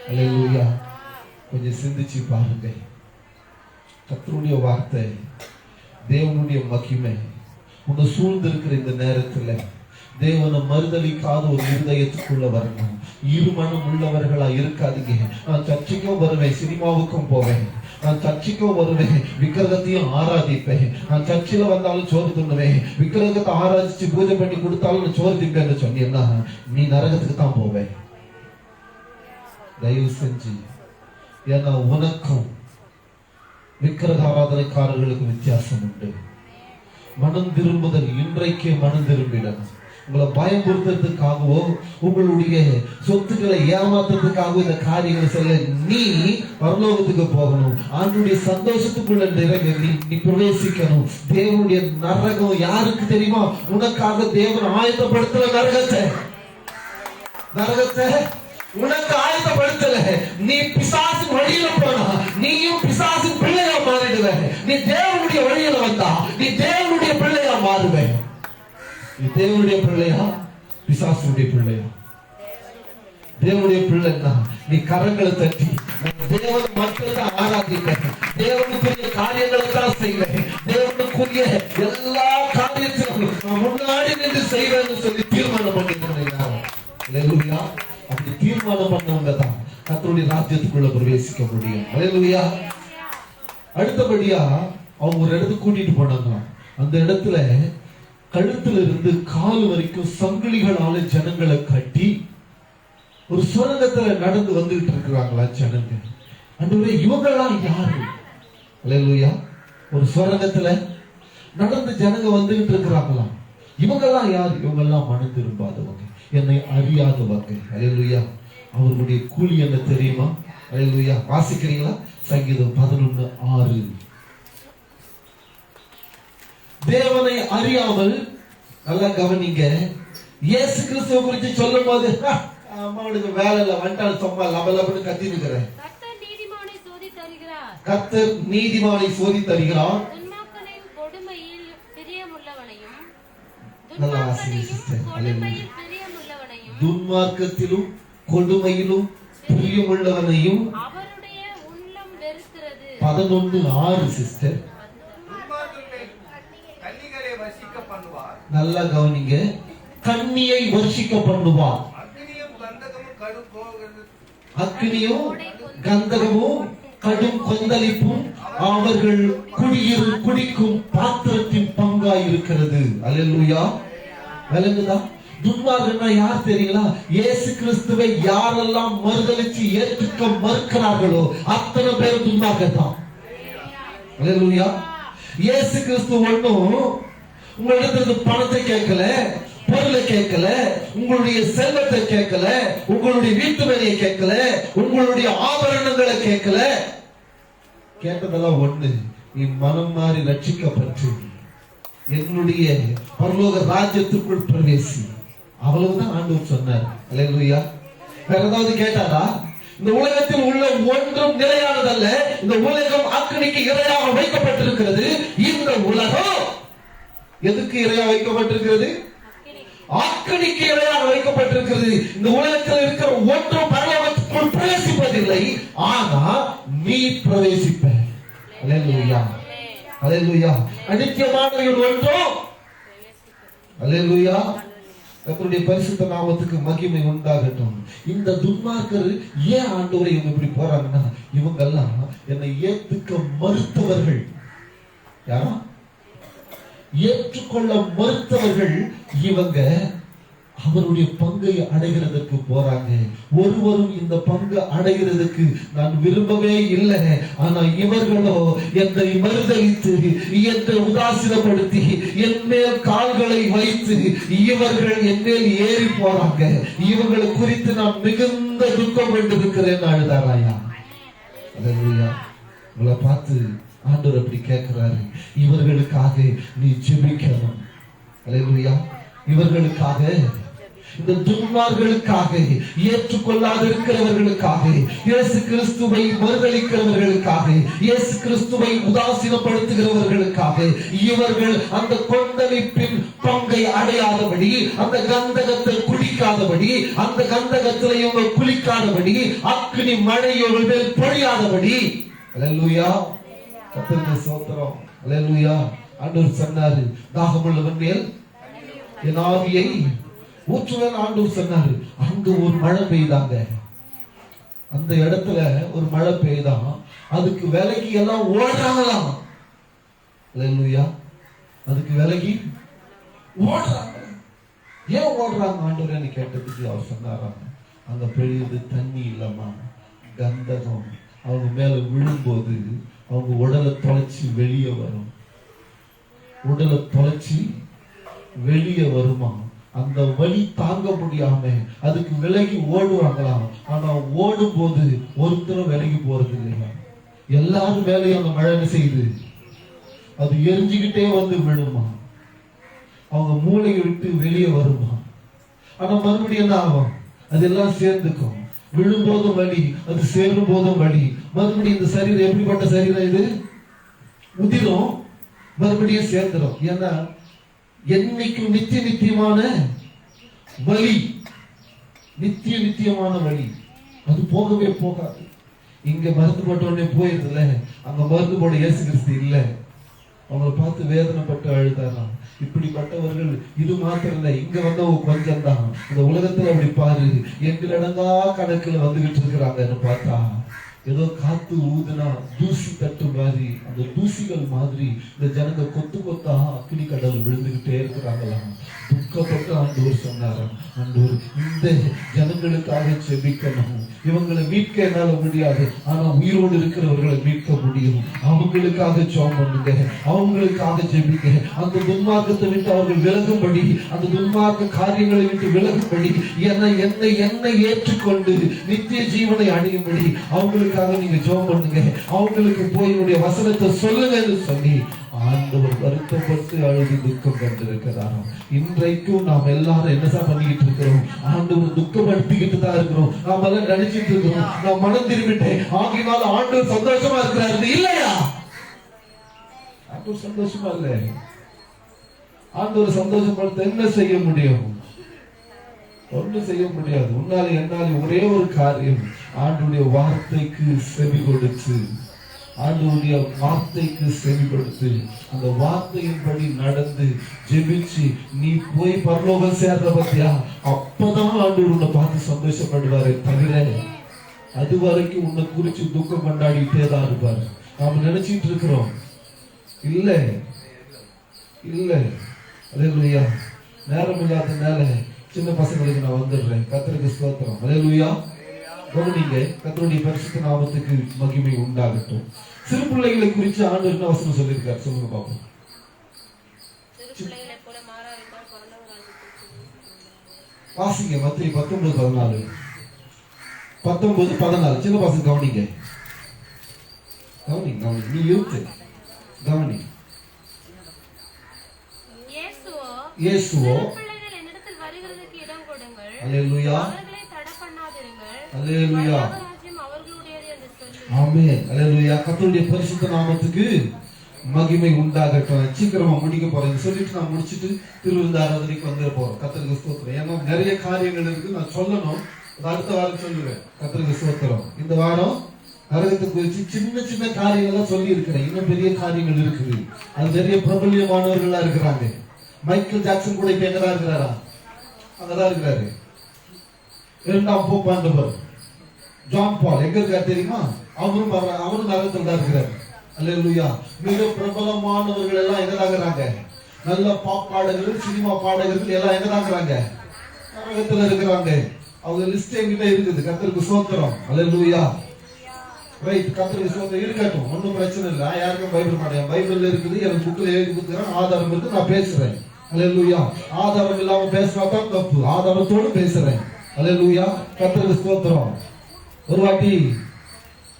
அல்லேலூயா. கொஞ்சம் சிந்திச்சு பாருங்க. கர்த்தருடைய வார்த்தை, தேவனுடைய மகிமை உன்னை சூழ்ந்திருக்கிற இந்த நேரத்துல தேவனை மறுதலிக்காத ஒரு இருதயத்துக்குள்ள வரணும். இருமனம் உள்ளவர்களா இருக்காதீங்க. நான் சர்ச்சைக்கும் வருவேன், சினிமாவுக்கும் போவேன், நான் சர்ச்சைக்கும் வருவேன், விக்கிரகத்தையும் ஆராதிப்பேன், நான் சர்ச்சில வந்தாலும் சோறு தின்னுவேன், விக்கிரகத்தை ஆராதிச்சு பூஜை பண்ணி கொடுத்தாலும் சோறு தின்பேன்னு சொன்னீங்கன்னா நீ நரகத்துக்கு தான் போவேன். தயவு செஞ்சு. ஏன்னா உனக்கும் விக்கிரக ஆராதனைக்காரர்களுக்கு வித்தியாசம் உண்டு. மனம் திரும்புதல் இன்றைக்கே மனம் திரும்பிடணும். உங்களை பயமுறுத்துறதுக்காகவோ உங்களுடைய சொத்துக்களை ஏமாத்துறதுக்காகவோ இந்த காரியங்களை சொல்ல. நீ பரலோகத்துக்கு போகணும், ஆண்டுடைய சந்தோஷத்துக்குள்ள நீ பிரவேசிக்கணும். தேவனுடைய நரகம் யாருக்கு தெரியுமா? உனக்காக தேவன் ஆயத்தப்படுத்தல நரகத்தை உனக்கு ஆயத்தப்படுத்தல. நீ பிசாசின் வழியில போனா நீயும் பிசாசின் பிள்ளையா மாறிடுவ. நீ தேவனுடைய வழியில வந்தா நீ தேவனுடைய பிள்ளையா மாறுவ. நீ தேவனுடைய பிள்ளையா பிசாசுடைய பிள்ளையா? தேவனுடைய பிள்ளைன்னா நீ கரங்களை தட்டி தேவன் மட்டும் ஆராதிக்க, தேவனுக்குரிய காரியங்களை தான் செய்வேன், தேவனுக்குரிய எல்லா காரியத்திலும் முன்னாடி நின்று செய்வேன்னு சொல்லி தீர்மானம் பண்ணிருந்தேன். அப்படி தீர்மானம் பண்ணவங்க தான் கர்த்தருடைய ராஜ்யத்துக்குள்ள பிரவேசிக்க முடியும். அல்லேலூயா. அடுத்தபடியா அவங்க ஒரு இடத்துக்கு கூட்டிட்டு போனாங்க. அந்த இடத்துல கழுத்துல இருந்து கால் வரைக்கும் சங்கிலிகளால ஜனங்களை கட்டி ஒரு சுரங்கத்துல நடந்து வந்துகிட்டு இருக்கிறாங்களா ஜனங்க. ஆண்டவரே, இவங்கெல்லாம் யாரு? அல்லேலூயா. ஒரு சுரங்கத்துல நடந்து ஜனங்க வந்துகிட்டு இருக்கிறாங்களாம். இவங்கெல்லாம் யார்? இவங்கெல்லாம் மனம் திரும்பாதவங்க, என்னை அறியாதவங்க. அல்லேலூயா. அவர்களுடைய கூலி என்ன தெரியுமா? அல்லேலூயா. வாசிக்கிறீங்களா? சங்கீதம் 11:6. தேவனை அறியாமல், நல்லா கவனிங்க, இயேசு கிறிஸ்துவ குறித்து சொல்லும் போது அவனுக்கு வேலை இல்ல, வந்துட்டால் சும்மா லபலபன்னு கத்தி இருக்கிறேன். கர்த்தர் நீதிமானை சோதித்து அறிகிறார். கர்த்தர் நீதிமானை சோதித்து அறிகிறார். துன்மார்க்கனையும் கொடுமையில் பிரியமுள்ளவனையும், நல்லா வாசிங்க சிஸ்டர். கொடுமையில் பிரியமுள்ளவனையும், துன்மார்க்கத்திலும் கொடுமையிலும் பிரியமுள்ளவனையும் அவருடைய உள்ளம் வெறுக்கிறது. 11:6 சிஸ்டர். நல்லா கவனிங்க, கண்ணியை வர்ஷிக்க பண்ணுவார். அக்னியும் கந்தகமும் கடும் கொந்தளிப்பும் அவர்கள் குடிக்கும் பாத்திரத்தின் பங்காய் இருக்கிறது. அல்லேலூயா. விளங்குதா? துன்மார்க்கன்னா யார் தெரியுங்களா? இயேசு கிறிஸ்துவை யாரெல்லாம் மறுதலிச்சு ஏற்றுக்க மறுக்கிறார்களோ அத்தனை பேர் துன்மார்க்கத்தான். அல்லேலூயா. இயேசு கிறிஸ்து ஒண்ணும் உங்களிடத்திலிருந்து பணத்தை கேட்கல, பொருளை கேட்கல, உங்களுடைய செல்வத்தை கேட்கல, உங்களுடைய வீட்டு வேலையை கேட்கல, உங்களுடைய ஆபரணங்களை கேட்கல. கேட்டதெல்லாம் ஒண்ணு, நீ மனம் மாறி ரட்சிக்கப்பட்டு என்னுடைய பரலோக ராஜ்யத்துக்குள் பிரவேசி. அவ்வளவுதான் ஆண்டவர் சொன்னார். அல்லேலூயா. வேற ஏதாவது கேட்டாரா? இந்த உலகத்தில் உள்ள ஒன்றும் நிலையானதல்ல. இந்த உலகம் அக்னிக்கு இரையாக வைக்கப்பட்டிருக்கிறது. இந்த உலகம் எதுக்கு இரையா வைக்கப்பட்டிருக்கிறது? அக்னிக்கு இரையாக வைக்கப்பட்டிருக்கிறது. இந்த உலகத்தில் இருக்கிற ஒன்றும் பரலோகத்துக்குள் பிரவேசிப்பதில்லை. ஆனா நீ பிரவேசிப்ப. அல்லேலூயா. அல்லேலூயா. அநித்தியமானவைகள் ஒன்றும். அல்லேலூயா. கர்த்தருடைய பரிசுத்த நாமத்துக்கு மகிமை உண்டாகட்டும். இந்த துன்மார்க்கர் ஏன் ஆண்டவரை இவங்க இப்படி போறாங்கன்னா, இவங்க எல்லாம் என்னை ஏத்துக்க மறுத்தவர்கள். யாரா? ஏற்றுக்கொள்ள மறுத்தவர்கள். இவங்க அவருடைய பங்கை அடைகிறதுக்கு போறாங்க. ஒருவரும் இந்த பங்கு அடைகிறதுக்கு நான் விரும்பவே இல்லை. ஆனா இவர்களோ என்னை மறுதலித்து, என்னை உதாசீனப்படுத்தி, என் மேல் கால்களை வைத்து இவர்கள் என் மேல் ஏறி போறாங்க. இவங்களை குறித்து நான் மிகுந்த துக்கம் கொண்டிருக்கிறேன். அழுதாராயா. அல்லேலூயா. உங்களை பார்த்து ஆண்டவர் அப்படி கேட்கிறாரு, இவர்களுக்காக நீ ஜெபிக்கணும். அல்லேலூயா. இவர்களுக்காக, இந்த துன்மார்களுக்காக, ஏற்றுக்கொள்ளாத இருக்கிறவர்களுக்காக, இயேசு கிறிஸ்துவை மறுதலிக்கிறவர்களுக்காக, இயேசு கிறிஸ்துவை உதாசீனப்படுத்துகிறவர்களுக்காக, இவர்கள் அந்த கொந்தளிப்பின் பங்கை அடையாதபடி, அந்த கந்தகத்தை குடிக்காதபடி, அந்த கந்தகத்தில் இவங்க குளிக்காதபடி, அக்னி மழை இவர்கள் மேல் பொழியாதபடி. அல்லேலூயா. கர்த்தருக்கு ஸ்தோத்திரம். அல்லேலூயா. ஆண்டவர் சொன்னாரு, தாகமுள்ளவன் மேல் என் ஆவியை ஊற்றுவேன். ஆண்டவர் சொன்னாரு. அங்க ஒரு மழை பெய்தாங்க. அந்த இடத்துல ஒரு மழை பெய்தான். அதுக்கு விலகி எல்லாம் ஓடுறாங்களாம். அல்லேலூயா. அதுக்கு விலகி ஓடுறாங்க. ஏன் ஓடுறாங்க ஆண்டவரேன்னு கேட்டதுக்கு அவர் சொன்னாராம், அங்க பெய்யுது தண்ணி இல்லம்மா, கந்தகம் அவங்க மேல விழும்போது அவங்க உடலை தொலைச்சி வெளியே வரும். உடலை தொலைச்சி வெளியே வருமா. அந்த வலி தாங்க முடியாம அதுக்கு விலகி ஓடுவாங்களாம். ஆனா ஓடும் போது ஒருத்தரும் விலகி போறது இல்லையா. எல்லாரும் வேலையும் அந்த மழை செய்யுது. அது எரிஞ்சுக்கிட்டே வந்து விழுமா. அவங்க மூளையை விட்டு வெளியே வருமா. ஆனா மறுபடியும் என்ன ஆகும்? அதெல்லாம் சேர்ந்துக்கும். விழும்போதும் வலி, அது சேரும் போதும் வலி. மறுபடியும் இந்த சரீரம் எப்படிப்பட்ட சரீரம் இது? உதிரும், மறுபடியும் சேர்ந்துடும். ஏன்னா என்னைக்கும் நித்தியமான வலி, நித்தியமான வலி. அது போகவே போகாது. இங்க மருந்து போட்ட உடனே போயிருதுல, அங்க மருந்து போட இயேசு கிறிஸ்து இல்ல. அவங்களை பார்த்து வேதனைப்பட்டு அழுதாராம். இப்படிப்பட்டவர்கள் இது மாத்திரம் இல்ல, இங்க வந்தவங்க கொஞ்சம் தான். இந்த உலகத்துல அப்படி பாரு, எங்களடங்கா கணக்குல வந்துகிட்டு இருக்கிறாங்கன்னு பார்த்தா ஏதோ காத்து ஊதுனா தூசி தட்டு மாதிரி, அந்த தூசிகள் மாதிரி இந்த ஜனங்க கொத்து கொத்தா அக்னி கடல் விழுந்துகிட்டே இருக்கிறாங்களாம். துக்கப்பட்டு ஆண்டவர் சொன்னாராம், ஆண்டவர் இந்த ஜனங்களுக்காக செபிக்கணும், இவங்களை மீட்க என்னால முடியாது, ஆனா உயிரோடு இருக்கிறவர்களை மீட்க முடியும். அவங்களுக்காக ஜெபம் பண்ணுங்க, அவங்களுக்காக ஜெபிங்க. அந்த துன்மார்க்கத்தை விட்டு அவர்கள் விலகும்படி, அந்த துன்மார்க்க காரியங்களை விட்டு விலகும்படி, என்னை ஏற்றுக்கொண்டு நித்திய ஜீவனை அடையும்படி அவங்களுக்காக நீங்க ஜெபம் பண்ணுங்க. அவங்களுக்கு போய் என்னுடைய வசனத்தை சொல்லுங்கன்னு சொல்லி ஆண்டவர் வருத்தப்பட்டு அழுது துக்கம் கண்டிருக்கிறார். இன்றைக்கும் நாம் எல்லாரும் என்னதான் பண்ணிக்கிட்டு இருக்கிறோம்? ஆண்டவர் துக்கப்படுத்திக்கிட்டு தான் இருக்கிறோம். நாம எல்லாம் நினைச்சிட்டு இருக்கிறோம் நான் மனம் திரும்பிட்டேன், ஆகினால ஆண்டவர் சந்தோஷமா இருக்கிறாரு. இல்லையா? ஆண்டவர் சந்தோஷமா இல்ல. ஆண்டவர் சந்தோஷப்படுத்த என்ன செய்ய முடியும்? ஒன்றும் செய்ய முடியாது. உன்னால என்னால ஒரே ஒரு காரியம், ஆண்டவருடைய வார்த்தைக்கு செவி கொடுத்து, ஆண்டவருடைய வார்த்தைக்கு செவி கொடுத்து, அந்த வார்த்தையின்படி நடந்து ஜெபிச்சு நீ போய் பரலோகம் சேர்ற பத்தியா, அப்பதான் ஆண்டவர் உன்னை பார்த்து சந்தோஷப்படுவாரு. தவிர அது வரைக்கும் உன்னை குறிச்சு துக்கம் கொண்டாடிட்டே தான் இருப்பாரு. நாம நினைச்சிட்டு இருக்கிறோம். இல்ல இல்ல அல்லேலூயா. நேரம் இல்லாதனால சின்ன பசங்களுக்கு நான் வந்துடுறேன். கர்த்தருக்கு ஸ்தோத்திரம். அல்லேலூயா. கவனிங்க, கர்த்தருடைய பரிசுத்த நாமத்துக்கு மகிமை உண்டாகட்டும். சிறு பிள்ளைகளை குறித்து ஆண்டவர் என்ன வசனம் சொல்லியிருக்காரு சொல்லுங்க பாப்போம். வாசிங்க மத்தேயு 19:14. 19:14. சின்ன பசங்க கவனிங்க, கவனிங்க, கவனிங்க. நீ யூத் கவனி. இயேசுவோ என்னிடத்தில் வருகிறதுக்கு இடம் கொடுங்கள். அல்லேலூயா. அவர்களை தடை பண்ணாதிருங்கள். அல்லேலூயா. ராஜ்யம் அவர்களுடையது என்று சொல்லி. ஆமென். அல்லேலூயா. கர்த்தருடைய பரிசுத்த நாமத்துக்கு மகிமை உண்டாகட்டும். சீக்கிரமா முடிக்க போறேன் சொல்லிட்டு நான் முடிச்சிட்டு திருவிருந்த ஆராதனைக்கு வந்துட போறோம். கர்த்தருக்கு ஸ்தோத்திரம். ஏன்னா நிறைய காரியங்கள் இருக்கு, நான் சொல்லணும். அடுத்த வாரம் சொல்லுவேன். கர்த்தருக்கு ஸ்தோத்திரம். இந்த வாரம் நரகத்தை குறித்து சின்ன சின்ன காரியங்கள் சொல்லி இருக்கிறேன். இன்னும் பெரிய காரியங்கள் இருக்குது. அது பெரிய பிரபல்யமானவர்களா இருக்கிறாங்க. மைக்கேல் ஜாக்சன் கூட இப்ப எங்கதான் இருக்கிறாரா? அங்கதான் இருக்கிறாரு. 2ஆம் போப் ஆண்டவர் ஜான் பால் எங்க இருக்காரு தெரியுமா? அவரும் நரகத்தில் தான் இருக்கிறார். அல்லேலூயா. மிக பிரபலமானவர்கள் எல்லாம் எங்கதான் இருக்கிறாங்க? நல்ல பாப் பாடகர்கள், சினிமா பாடகர்கள் எல்லாம் எங்கதான் இருக்கிறாங்க? நரகத்தில் இருக்கிறாங்க. அவங்க லிஸ்ட் என்கிட்ட இருக்குது. கர்த்தருக்கு ஸ்தோத்திரம். அல்லேலூயா. ரைட். கர்த்தருக்கு ஸ்தோத்திரம். இருக்கட்டும், ஒன்றும் பிரச்சனை இல்லை. யாருக்கும் பயப்பட மாட்டேன். பைபிள்ல இருக்குது, எனக்கு புக்கில் எழுதி கொடுத்துக்கிறேன். ஆதாரம் இருக்கு, நான் பேசுறேன். அல்லேலூயா. ஆதாரம் இல்லாம பேசினாதான் தப்பு. ஆதாரத்தோடு பேசுறேன். அல்லேலூயா. கர்த்தருக்கு ஸ்தோத்திரம். ஒரு வாட்டி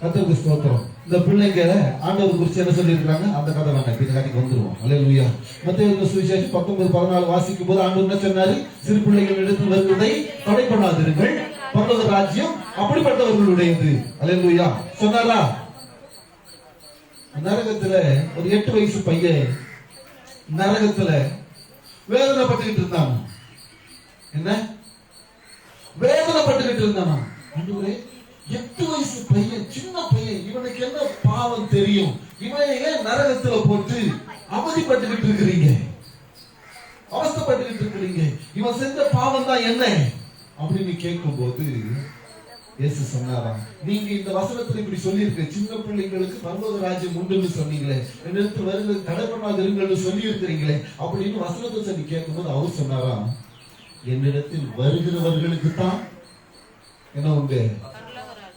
கர்த்தருக்கு ஸ்தோத்திரம். இந்த பிள்ளைங்க ஆண்டவர் குறித்து என்ன சொல்லி இருக்காங்க அந்த கதை வேண்டாம், பின்னாடிக்கு வந்துருவோம். அல்லேலூயா. மத்தேயு சுவிசேஷம் 19:14 வாசிக்கும் போது ஆண்டவர் என்ன சொன்னாரு? சிறு பிள்ளைகள் எடுத்து வருவதை தடை பண்ணாதீர்கள், பரலோக ராஜ்யம் அப்படிப்பட்டவர்களுடையது. அல்லேலூயா சொன்னாரா? நரகத்துல ஒரு 8 வயசு பையன் நரகத்துல வேதனைப்பட்டுக்கிட்டு இருந்தான். என்ன வேதனைப்பட்டுக்கிட்டு இருந்தானா? ஆண்டவரே, 8 வயசு பையன், சின்ன பையன், இவனுக்கு என்ன பாவம் தெரியும்? இவன் ஏன் நரகத்துல போட்டு அவதிப்பட்டுக்கிட்டு இருக்கிறீங்க, அவஸ்தைப்பட்டுக்கிட்டு இருக்கிறீங்க? இவன் செஞ்ச பாவம் தான் என்ன அப்படின்னு கேட்கும் போது இயேசு சொன்னாராம், நீங்க இந்த வசனத்துல இப்படி சொல்லியிருக்க, சின்ன பிள்ளைங்களுக்கு பரலோக ராஜ்யம் உண்டுன்னு சொன்னீங்களே, என்னிடத்தில் வருகிறது தடை பண்ணாதிருங்கன்னு சொல்லி இருக்கிறீங்களே அப்படின்னு வசனத்தை சொல்லி கேட்கும்போது அவர் சொன்னாராம், என்னிடத்தில் வருகிறவர்களுக்கு தான் என்ன உண்டு?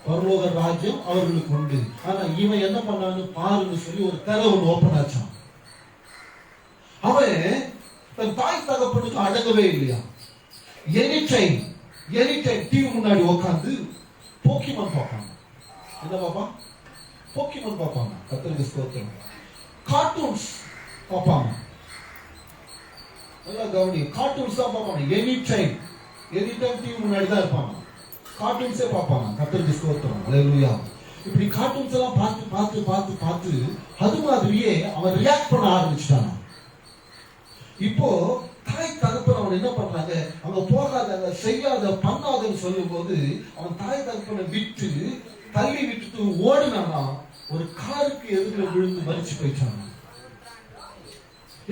பரலோக ராஜ்யம் அவர்களுக்கு உண்டு. ஆனா இவன் என்ன பண்ணான்னு பாருன்னு சொல்லி ஒரு தலை ஒன்று ஓப்பன் ஆச்சான். அவன் தன் தாய் தகப்பனுக்கு அடங்கவே இல்லையா. எனி டைம் டிவி முன்னாடி உட்காந்து போக்கிமான் பார்ப்பாங்க. என்ன பார்ப்பான்? போக்கிமான் பார்ப்பாங்க. கர்த்தருக்கு ஸ்தோத்திரம். கார்ட்டூன்ஸ் பார்ப்பாங்க. நல்லா கவனி, கார்ட்டூன்ஸ் தான் பார்ப்பாங்க. எனி டைம் டிவி முன்னாடி தான் இருப்பாங்க. கார்ட்டூன்ஸே பார்ப்பாங்க. கர்த்தருக்கு ஸ்தோத்திரம். அல்லேலூயா. இப்படி கார்ட்டூன்ஸ் எல்லாம் பார்த்து பார்த்து பார்த்து பார்த்து அது மாதிரியே அவன் ரியாக்ட் பண்ண ஆரம்பிச்சிட்டான். இப்போ தாய் தகப்பன் அவன் என்ன பண்றாங்க, அவங்க போகாத, செய்யாத, பண்ணாதன்னு சொல்லும் போது அவன் தாய் தகப்பனை விட்டு தள்ளி விட்டுட்டு ஓடினானா, ஒரு காருக்கு எதிர விழுந்து மரிச்சு போயிட்டான்.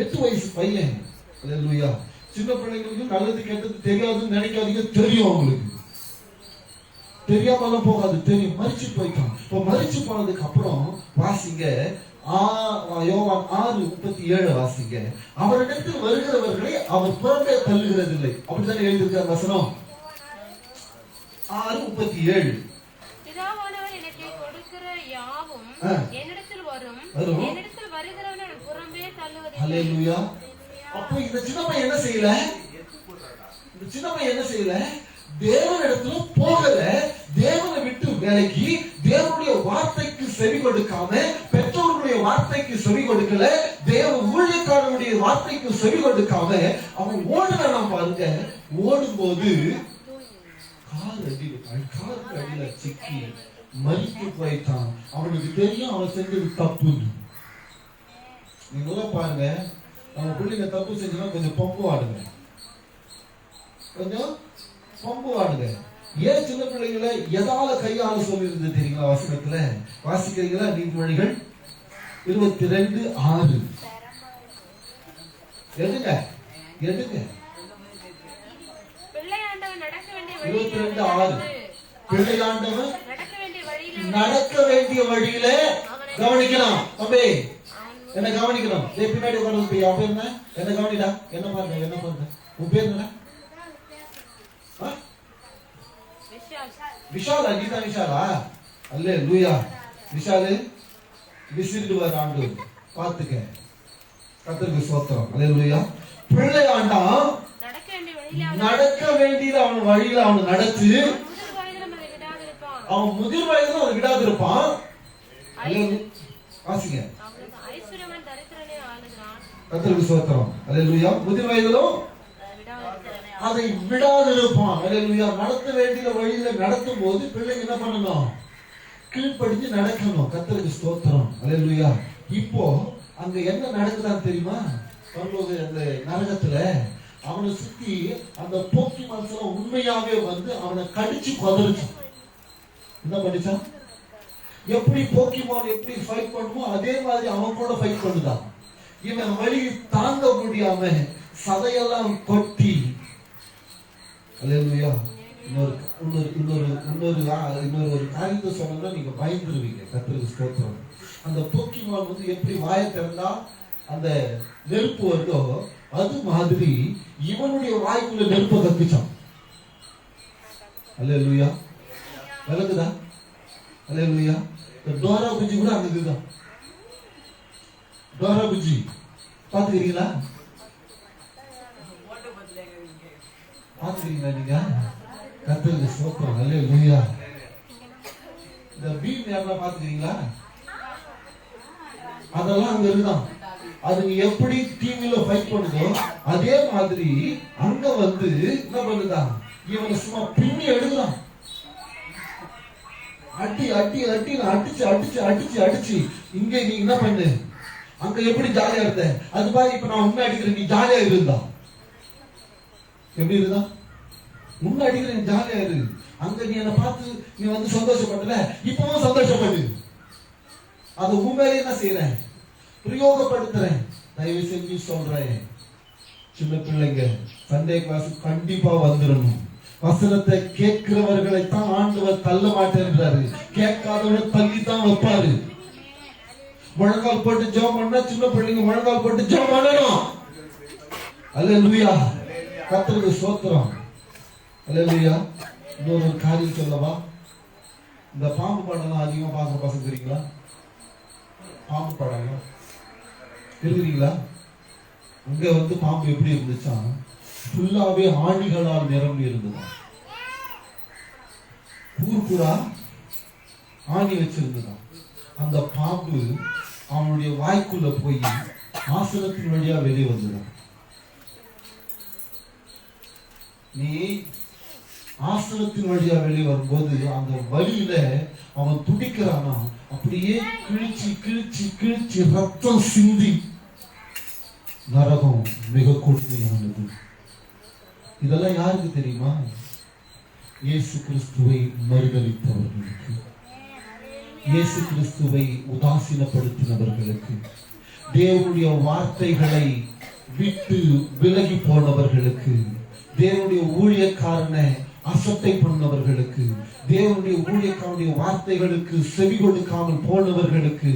8 வயசு பையன். அல்லேலூயா. சின்ன பிள்ளைங்களுக்கு நல்லது கெட்டது தெரியாதுன்னு நினைக்காதீங்க, தெரியும். அவங்களுக்கு தெரியாமலாம் போகாது, தெரியும். மரிச்சு போயிட்டான். இப்போ மரிச்சு போனதுக்கு அப்புறம் வாசிங்க, யோவான் 6:37 வாசிங்க. அவரிடத்தில் வருகிறவர்களை அவர் புறம்பே தள்ளுகிறதில்லை. அப்படித்தானே எழுதியிருக்கார் வசனம். 6:37. எனக்கு கொடுக்கிற யாவும் என்னிடத்தில் வரும். என்னிடத்தில் வருகிறவனை புறம்பே தள்ளுவதில்லை. ஹல்லேலூயா. அப்போ இந்த சின்ன பையன் என்ன செய்யல? இந்த சின்ன பையன் என்ன செய்யல? தேவனிடத்துல போகல, தேவனை விட்டு விலகி, தேவனுடைய வார்த்தைக்கு செவி கொடுக்காம, பெற்றோருடைய வார்த்தைக்கு செவி கொடுக்கல, தேவ ஊழியக்காரனுடைய வார்த்தைக்கு செவி கொடுக்காம அவன் ஓடுறான் பாருங்க. ஓடும்போது காருக்கு அடியில சிக்கி மறித்து போயிட்டான். அவனுக்கு தெரியும் அவன் செஞ்சது தப்பு. நீங்க பாருங்க, நம்ம பிள்ளைங்க தப்பு செஞ்சா கொஞ்சம் பம்பு ஆடுங்க, கொஞ்சம் பம்பு ஆடுங்க. ஏன் சின்ன பிள்ளைங்களை எதால கையால சொல்லி இருந்து தெரியுங்களா? வசனத்துல வாசிக்கிறீங்களா? நீதிமொழிகள் 22:6 எடுங்க எடுங்க. 22:6 பிள்ளையாண்டவன் நடக்க வேண்டிய வழியில கவனிக்கணும். தம்பி என்ன கவனிக்கணும்? பின்னாடி உட்கார்ந்து என்ன கவனிடா, என்ன பாருங்க, என்ன பாருங்க. உன் பேர் என்ன? விஷாலா? கீதா விஷாலா? அல்லேலூயா. விஷாலு விசிறிடுவார் ஆண்டு, பாத்துக்க. கர்த்தருக்கு ஸ்தோத்திரம். அல்லேலூயா. பிள்ளையாண்டா நடக்க வேண்டியது அவன் வழியில அவன் நடத்து. அவன் முதிர் வயதுல அவன் விடாது இருப்பான். வாசிங்க. கர்த்தருக்கு ஸ்தோத்திரம். அல்லேலூயா. முதிர் வயதிலும் அதை விடாது இருப்பான். அல்லேலூயா. நடத்த வேண்டிய வழியில நடத்தும் போது பிள்ளைங்க என்ன பண்ணணும்? கீழ்ப்படிஞ்சு நடக்கணும். கர்த்தருக்கு ஸ்தோத்திரம். அல்லேலூயா. இப்போ அங்க என்ன நடக்குதான்னு தெரியுமா? அந்த நரகத்துல அவனை சுத்தி அந்த போக்கி மனுஷன் உண்மையாவே வந்து அவனை கடிச்சு கொதறிச்சான். என்ன பண்ணிச்சான்? எப்படி போக்கிமான் எப்படி ஃபைட் பண்ணுமோ அதே மாதிரி அவன் கூட ஃபைட் பண்ணுதான். இவன் வழி தாங்க முடியாம சதையெல்லாம் கொட்டி. அல்லேலூயா. இன்னொரு காரியத்தை சொன்னா நீங்க பயந்துருவீங்க. கர்த்தருக்கு ஸ்தோத்திரம். அந்த போக்கிமான் வந்து எப்படி வாயை திறந்தா அந்த நெருப்பு வருதோ அது மாதிரி இவனுடைய வாய்க்குள்ள நெருப்பை கத்துச்சான். அல்லேலூயா. விளக்குதா? அல்லேலூயா. டோரா புஜ்ஜி கூட அங்க இருக்குதான். டோரா புஜ்ஜி பாத்துக்கிறீங்களா? பாத்துக்கிறீங்களா நீங்க? கர்த்தருக்கு ஸ்தோத்திரம். அல்லேலூயா. இந்த பீம் யாரா பாத்துக்கிறீங்களா? அதெல்லாம் அங்க இருக்குதான். அது எப்படி டிவில ஃபைட் பண்ணுதோ அதே மாதிரி அங்க வந்து என்ன பண்ணுதான்? இவனை சும்மா பின்னி எடுக்கிறான். அடி அடி அடி அடிச்சு அடிச்சு அடிச்சு அடிச்சு இங்க நீ என்ன பண்ணு, அங்க எப்படி ஜாலியா இருந்த அது மாதிரி இப்ப நான் உண்மை அடிக்கிறேன், நீ ஜாலியா இருந்தா எப்படி இருந்தா? உண்மை அடிக்கிறேன், ஜாலியா இரு. அங்க நீ என்ன பார்த்து நீ வந்து சந்தோஷப்படல, இப்பவும் சந்தோஷப்படு. அது உண்மையிலே என்ன செய்யறேன்? பிரயோகப்படுத்துறேன். தயவு செஞ்சு சொல்றேன், சின்ன பிள்ளைங்க சண்டே கிளாஸ் கண்டிப்பா வந்துடணும். வசனத்தை கேட்கிறவர்களை தான் ஆண்டவர் தள்ள மாட்டேன்றாரு, கேட்காதவரை தள்ளி தான் வைப்பாரு. முழங்கால் போட்டு ஜெபம் பண்ணா சின்ன பிள்ளைங்க முழங்கால் போட்டு ஜெபம் பண்ணணும். அல்லேலூயா. கர்த்தருக்கு ஸ்தோத்திரம். அல்லேலூயா. இன்னொரு காரியம் சொல்லவா? இந்த பாம்பு படம் அதிகமா பார்க்க பசங்கிறீங்களா? பாம்பு படம் இருக்கிறீங்களா? இங்க வந்து பாம்பு எப்படி இருந்துச்சா, ஃபுல்லாவே ஆணிகளால் நிரம்பி இருந்தது. பூர்புரா ஆணி வச்சிருந்ததான். அந்த பாம்பு அவனுடைய வாய்க்குள்ள போய் ஆசனத்தின் வழியா வெளியே வந்துடும். நீ ஆசனத்தின் வழியா வெளியே வரும்போது அந்த வழியில அவன் துடிக்கிறானா, அப்படியே கிழிச்சு கிழிச்சு கிழிச்சு ரத்தம் சிந்தி நரகம் மிக கொடுமையானது. இதெல்லாம் யாருக்கு தெரியுமா? இயேசு கிறிஸ்துவை மறுதலித்தவர்களுக்கு, இயேசு கிறிஸ்துவை உதாசீனப்படுத்தினவர்களுக்கு, தேவனுடைய வார்த்தைகளை விட்டு விலகி போனவர்களுக்கு, தேவனுடைய ஊழியக்காரனை அசட்டை பண்ணவர்களுக்கு, தேவனுடைய ஊழியக்காரனுடைய வார்த்தைகளுக்கு செவி கொடுக்காமல் போனவர்களுக்கு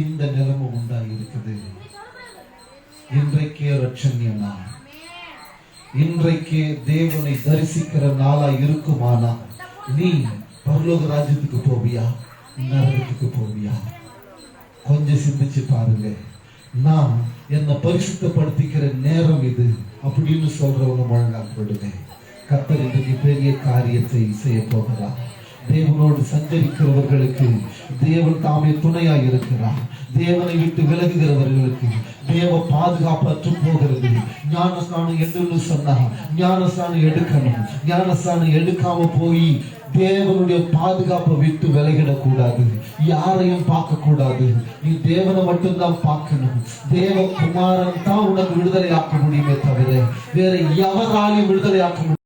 இந்த நிலைமை உண்டாயிருக்குது. இன்றைக்கே ரட்சணிய நாள், இன்றைக்கே தேவனை தரிசிக்கிற நாளா இருக்குமானா நீ பரலோக ராஜ்யத்துக்கு போவியா? நரகத்துக்கு போவியா? கொஞ்சம் சிந்திச்சு பாருங்க. நான் என்னை பரிசுத்தப்படுத்திக்கிற நேரம் இது அப்படின்னு சொல்றவங்க முழங்காப்படுங்க. கர்த்தர் இன்றைக்கு பெரிய காரியத்தை செய்ய போகிறார். தேவனோடு சஞ்சரிக்கிறவர்களுக்கு தேவன் தாமே துணையாய் இருக்கிறார். தேவனை விட்டு விலகுகிறவர்களுக்கு தேவ பாதுகாப்பற்று போகிறது. ஞானஸ்நானம் என்று சொன்னா ஞானஸ்நானம் எடுக்கணும். ஞானஸ்நானம் எடுக்காம போய் தேவனுடைய பாதுகாப்பை விட்டு விலகிடக்கூடாது. யாரையும் பார்க்க கூடாது. நீ தேவனை மட்டும்தான் பார்க்கணும். தேவ குமாரன் தான் உனக்கு விடுதலை ஆக்க முடியுமே தவிர வேற எவராலையும் விடுதலை ஆக்க முடியும்.